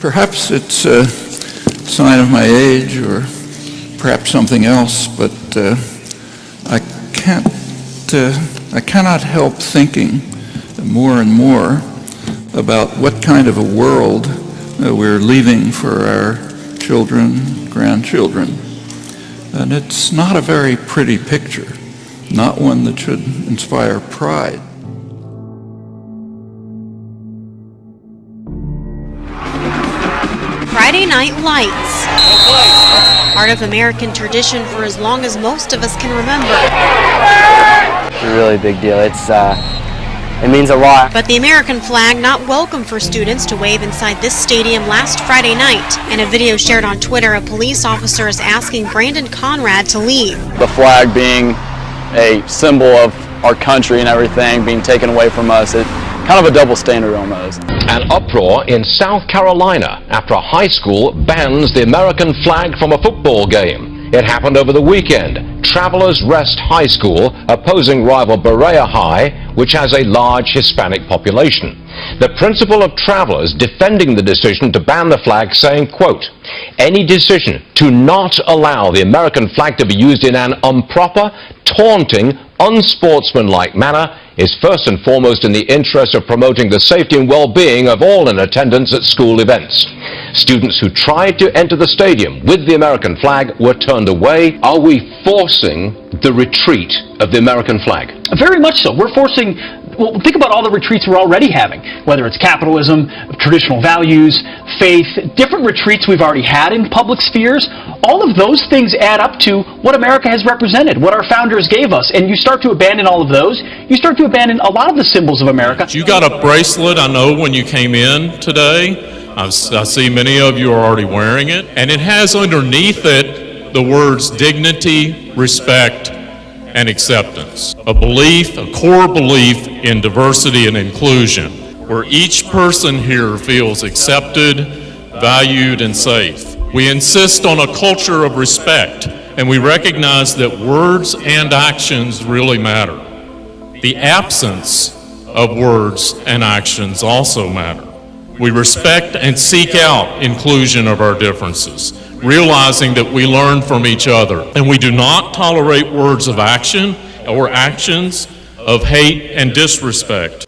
Perhaps it's a sign of my age or perhaps something else, but I cannot help thinking more and more about what kind of a world we're leaving for our children, grandchildren. And it's not a very pretty picture, not one that should inspire pride. Friday Night Lights. Part of American tradition for as long as most of us can remember. It's a really big deal. It means a lot. But the American flag not welcome for students to wave inside this stadium last Friday night. In a video shared on Twitter, a police officer is asking Brandon Conrad to leave. The flag being a symbol of our country and everything being taken away from us, it kind of a double standard almost. An uproar in South Carolina after a high school bans the American flag from a football game. It happened over the weekend. Travelers Rest High School opposing rival Berea High, which has a large Hispanic population. The principal of Travelers defending the decision to ban the flag, saying, quote, "Any decision to not allow the American flag to be used in an improper, taunting, unsportsmanlike manner is first and foremost in the interest of promoting the safety and well-being of all in attendance at school events. Students who tried to enter the stadium with the American flag were turned away. Are we forcing the retreat of the American flag?" Very much so. We're forcing, well, think about all the retreats we're already having, whether it's capitalism, traditional values, faith, different retreats we've already had in public spheres. All of those things add up to what America has represented, what our founders gave us. And you start to abandon all of those, you start to abandon a lot of the symbols of America. You got a bracelet, I know, when you came in today. I see many of you are already wearing it. And it has underneath it the words dignity, respect, and acceptance. A belief, a core belief in diversity and inclusion, where each person here feels accepted, valued, and safe. We insist on a culture of respect, and we recognize that words and actions really matter. The absence of words and actions also matter. We respect and seek out inclusion of our differences, realizing that we learn from each other, and we do not tolerate words of action or actions of hate and disrespect.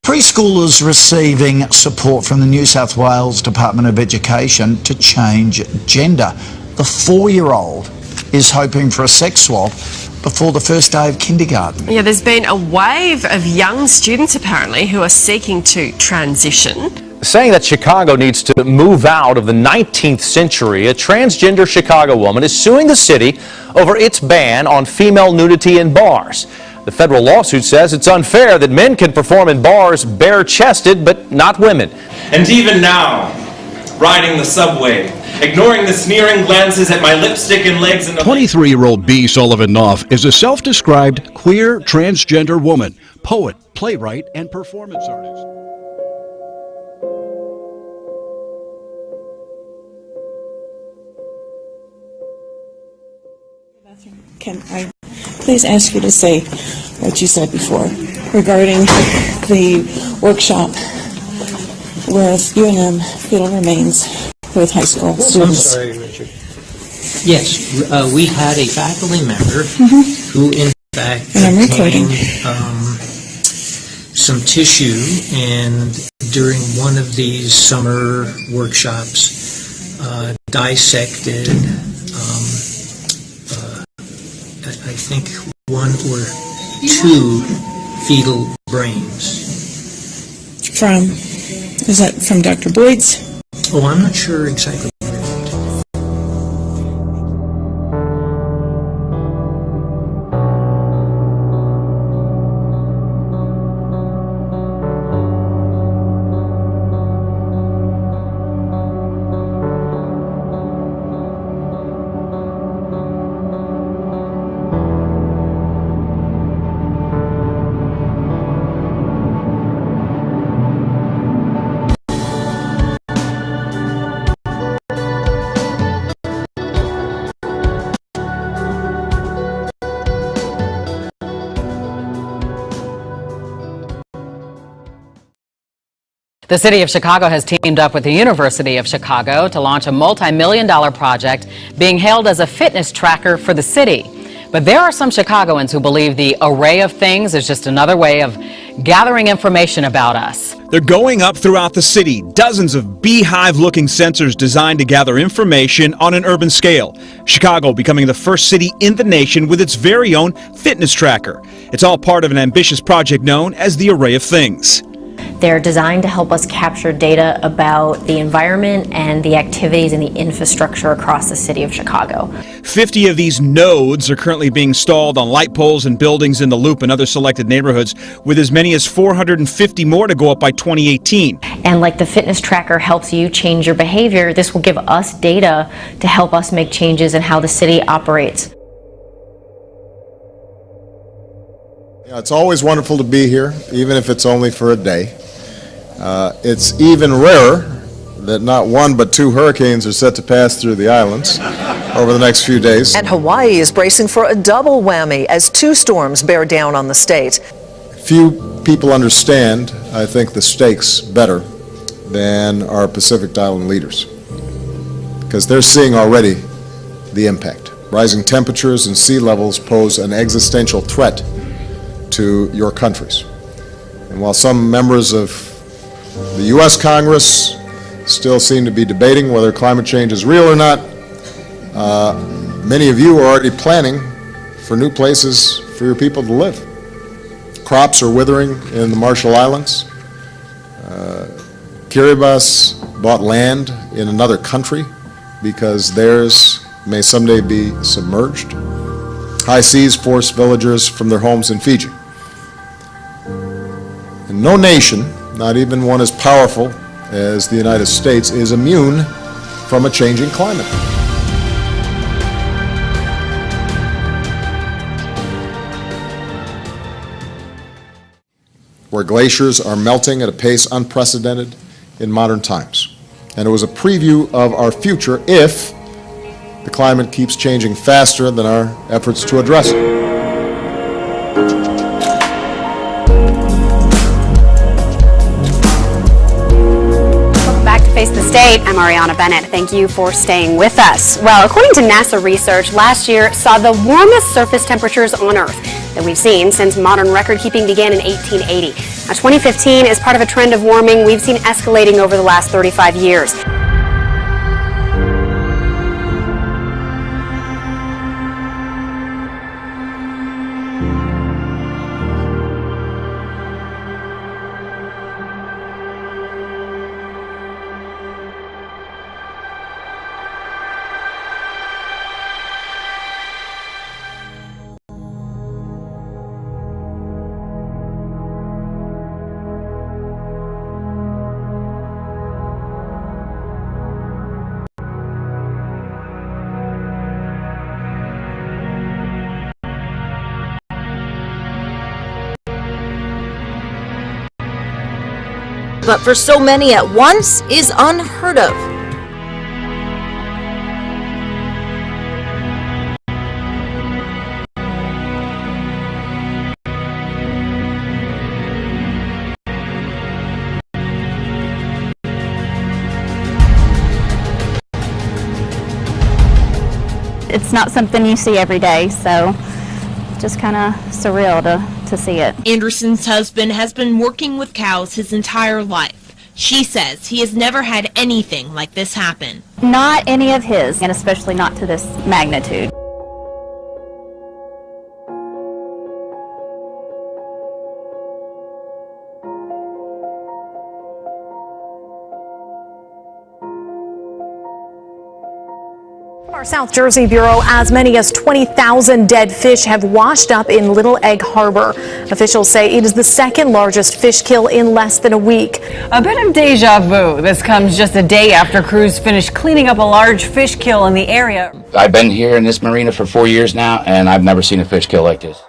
Preschoolers receiving support from the New South Wales Department of Education to change gender. The 4-year-old is hoping for a sex swab before the first day of kindergarten. Yeah, there's been a wave of young students apparently who are seeking to transition. Saying that Chicago needs to move out of the 19th century, a transgender Chicago woman is suing the city over its ban on female nudity in bars. The federal lawsuit says it's unfair that men can perform in bars bare-chested, but not women. And even now, riding the subway, ignoring the sneering glances at my lipstick and legs and 23-year-old B. Sullivan Knopf is a self-described queer transgender woman, poet, playwright, and performance artist. Can I please ask you to say what you said before regarding the workshop with UNM fetal remains with high school students? I'm sorry, Richard. Yes, we had a faculty member who in fact obtained some tissue, and during one of these summer workshops dissected I think 1 or 2 fetal brains. Is that from Dr. Boyd's? Oh, I'm not sure exactly. The city of Chicago has teamed up with the University of Chicago to launch a multi-million-dollar project being hailed as a fitness tracker for the city. But there are some Chicagoans who believe the array of things is just another way of gathering information about us. They're going up throughout the city, dozens of beehive-looking sensors designed to gather information on an urban scale. Chicago becoming the first city in the nation with its very own fitness tracker. It's all part of an ambitious project known as the Array of Things. They're designed to help us capture data about the environment and the activities and the infrastructure across the city of Chicago. 50 of these nodes are currently being installed on light poles and buildings in the Loop and other selected neighborhoods, with as many as 450 more to go up by 2018. And like the fitness tracker helps you change your behavior, this will give us data to help us make changes in how the city operates. Yeah, it's always wonderful to be here, even if it's only for a day. It's even rarer that not one but two hurricanes are set to pass through the islands over the next few days. And Hawaii is bracing for a double whammy as two storms bear down on the state. Few people understand, I think, the stakes better than our Pacific Island leaders, because they're seeing already the impact. Rising temperatures and sea levels pose an existential threat to your countries. And while some members of the U.S. Congress still seem to be debating whether climate change is real or not, many of you are already planning for new places for your people to live. Crops are withering in the Marshall Islands. Kiribati bought land in another country because theirs may someday be submerged. High seas force villagers from their homes in Fiji. And no nation, not even one as powerful as the United States, is immune from a changing climate. Where glaciers are melting at a pace unprecedented in modern times. And it was a preview of our future if the climate keeps changing faster than our efforts to address it. Face the State. I'm Ariana Bennett. Thank you for staying with us. Well, according to NASA research, last year saw the warmest surface temperatures on Earth that we've seen since modern record keeping began in 1880. Now, 2015 is part of a trend of warming we've seen escalating over the last 35 years. But for so many at once is unheard of. It's not something you see every day, so just kind of surreal to see it. Anderson's husband has been working with cows his entire life. She says he has never had anything like this happen. Not any of his, and especially not to this magnitude. Our South Jersey Bureau, as many as 20,000 dead fish have washed up in Little Egg Harbor. Officials say it is the second largest fish kill in less than a week. A bit of deja vu. This comes just a day after crews finished cleaning up a large fish kill in the area. I've been here in this marina for 4 years now, and I've never seen a fish kill like this.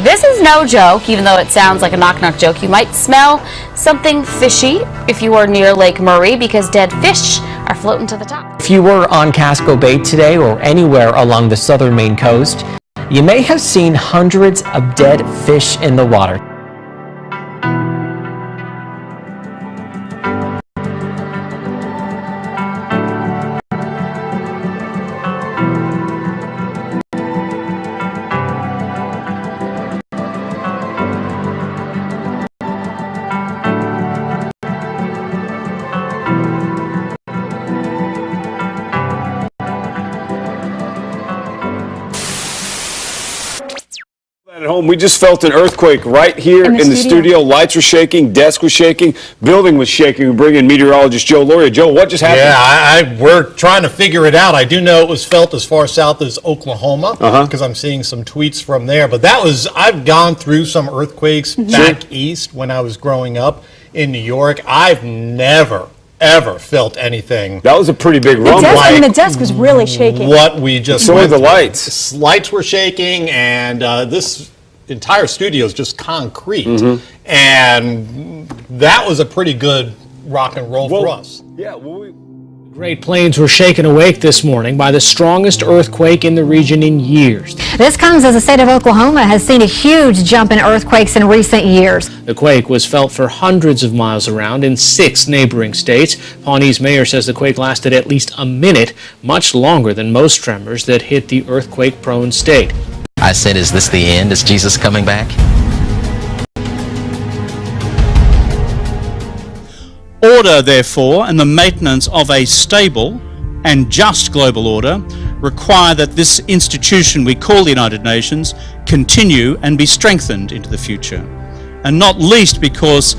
This is no joke, even though it sounds like a knock-knock joke. You might smell something fishy if you are near Lake Murray because dead fish are floating to the top. If you were on Casco Bay today or anywhere along the southern Maine coast, you may have seen hundreds of dead fish in the water. At home, we just felt an earthquake right here in the studio. Lights were shaking, desk was shaking, building was shaking. We bring in meteorologist Joe Loria. Joe, what just happened? Yeah, we're trying to figure it out. I do know it was felt as far south as Oklahoma because I'm seeing some tweets from there. But I've gone through some earthquakes back east when I was growing up in New York. I've never ever felt anything. That was a pretty big rumble. The desk was really shaking. What we just so were the lights. Lights were shaking, and this entire studio is just concrete. And that was a pretty good rock and roll for us. Yeah, Great Plains were shaken awake this morning by the strongest earthquake in the region in years. This comes as the state of Oklahoma has seen a huge jump in earthquakes in recent years. The quake was felt for hundreds of miles around in 6 neighboring states. Pawnee's mayor says the quake lasted at least a minute, much longer than most tremors that hit the earthquake-prone state. I said, is this the end? Is Jesus coming back? Order, therefore, and the maintenance of a stable and just global order require that this institution we call the United Nations continue and be strengthened into the future. And not least because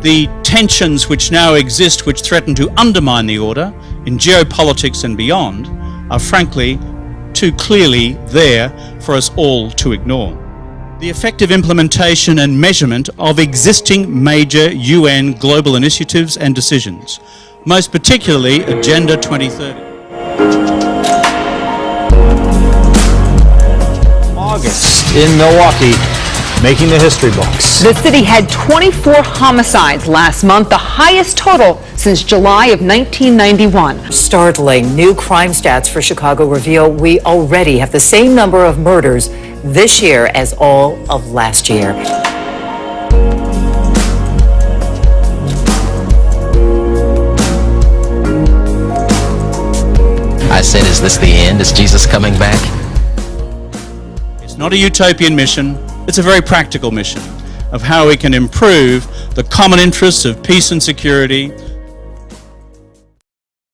the tensions which now exist, which threaten to undermine the order in geopolitics and beyond, are frankly too clearly there for us all to ignore. The effective implementation and measurement of existing major UN global initiatives and decisions, most particularly Agenda 2030. August in Milwaukee, making the history books. The city had 24 homicides last month, the highest total since July of 1991. Startling new crime stats for Chicago reveal we already have the same number of murders this year as all of last year. I said, is this the end? Is Jesus coming back? It's not a utopian mission, it's a very practical mission of how we can improve the common interests of peace and security,